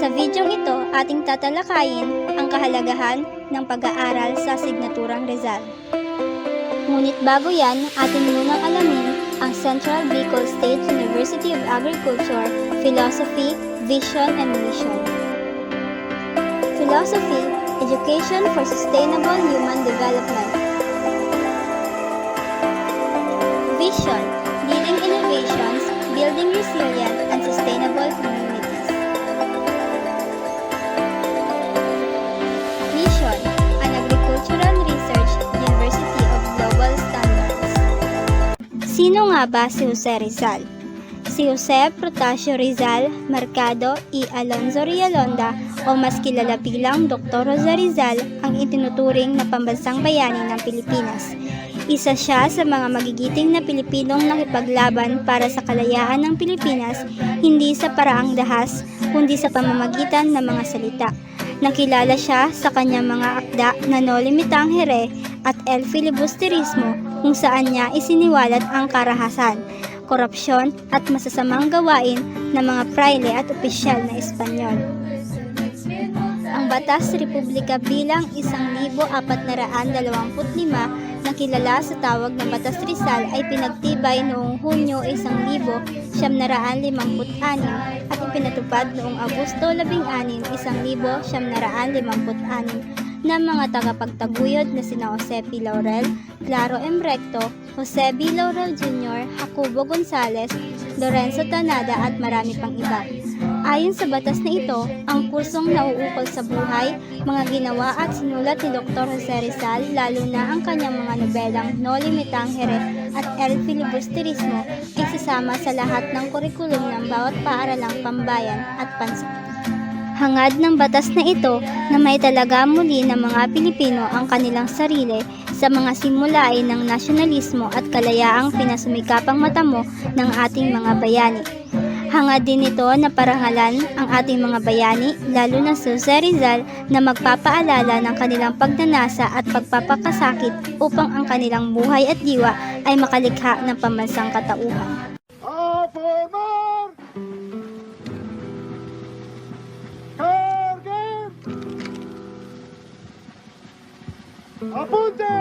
Sa videong ito, ating tatalakayin ang kahalagahan ng pag-aaral sa asignaturang Rizal. Ngunit bago yan, atin munang alamin ang Central Bicol State University of Agriculture, Philosophy, Vision, and Mission. Philosophy, Education for Sustainable Human Development. Vision, Leading Innovations, Building Resilient and Sustainable Communities. Mission, an agricultural research university of global standards. Sino nga ba si Jose Rizal? Si Jose Protasio Rizal Mercado y Alonzo Rialonda o mas kilala bilang Dr. Jose Rizal ang itinuturing na pambansang bayani ng Pilipinas. Isa siya sa mga magigiting na Pilipinong nakipaglaban para sa kalayaan ng Pilipinas, hindi sa paraang dahas, kundi sa pamamagitan ng mga salita. Nakilala siya sa kanyang mga akda na No Limitang Here at El Filibusterismo, kung saan niya isiniwalat ang karahasan, korupsyon at masasamang gawain ng mga praile at opisyal na Espanyol. Ang Batas Republika bilang 1425 na kilala sa tawag na Batas Rizal ay pinagtibay noong Hunyo 1956 at ipinatupad noong Agosto 16, 1956 ng mga tagapagtaguyod na sina Jose P. Laurel, Claro M. Recto, Jose B. Laurel Jr., Jacobo Gonzales, Lorenzo Tanada at marami pang iba. Ayon sa batas na ito, ang kursong nauukol sa buhay, mga ginawa at sinulat ni Dr. Jose Rizal, lalo na ang kanyang mga nobelang No Limitang Here at El Filibusterismo, ay sasama sa lahat ng kurikulum ng bawat paaralang pambayan at pansa. Hangad ng batas na ito na may talaga muli ng mga Pilipino ang kanilang sarili sa mga simulain ng nasyonalismo at kalayaang pinasumikapang matamo ng ating mga bayani. Hangad din ito na parangalan ang ating mga bayani, lalo na si Jose Rizal, na magpapaalala ng kanilang pagnanasa at pagpapakasakit upang ang kanilang buhay at diwa ay makalikha ng pambansang katauhan. Formar! Carguen! Apunte!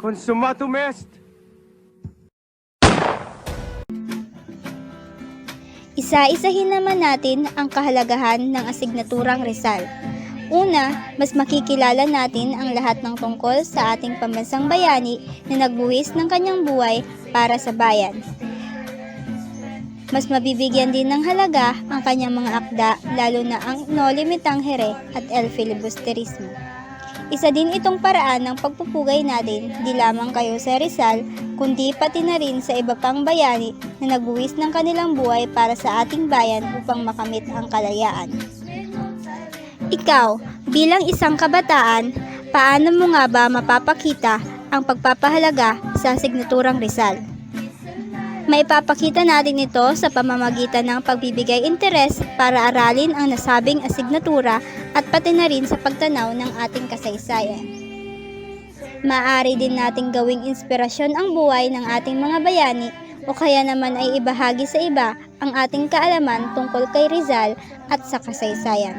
Consumatum est! Isa-isahin naman natin ang kahalagahan ng asignaturang Rizal. Una, mas makikilala natin ang lahat ng tungkol sa ating pambansang bayani na nagbuwis ng kanyang buhay para sa bayan. Mas mabibigyan din ng halaga ang kanyang mga akda, lalo na ang No Limitang Here at El Filibusterismo. Isa din itong paraan ng pagpupugay natin di lamang kay Jose Rizal, kundi pati na rin sa iba pang bayani na nagbuwis ng kanilang buhay para sa ating bayan upang makamit ang kalayaan. Ikaw, bilang isang kabataan, paano mo nga ba mapapakita ang pagpapahalaga sa asignaturang Rizal? Maipapakita natin ito sa pamamagitan ng pagbibigay interes para aralin ang nasabing asignatura at pati na rin sa pagtanaw ng ating kasaysayan. Maaari din nating gawing inspirasyon ang buhay ng ating mga bayani o kaya naman ay ibahagi sa iba ang ating kaalaman tungkol kay Rizal at sa kasaysayan.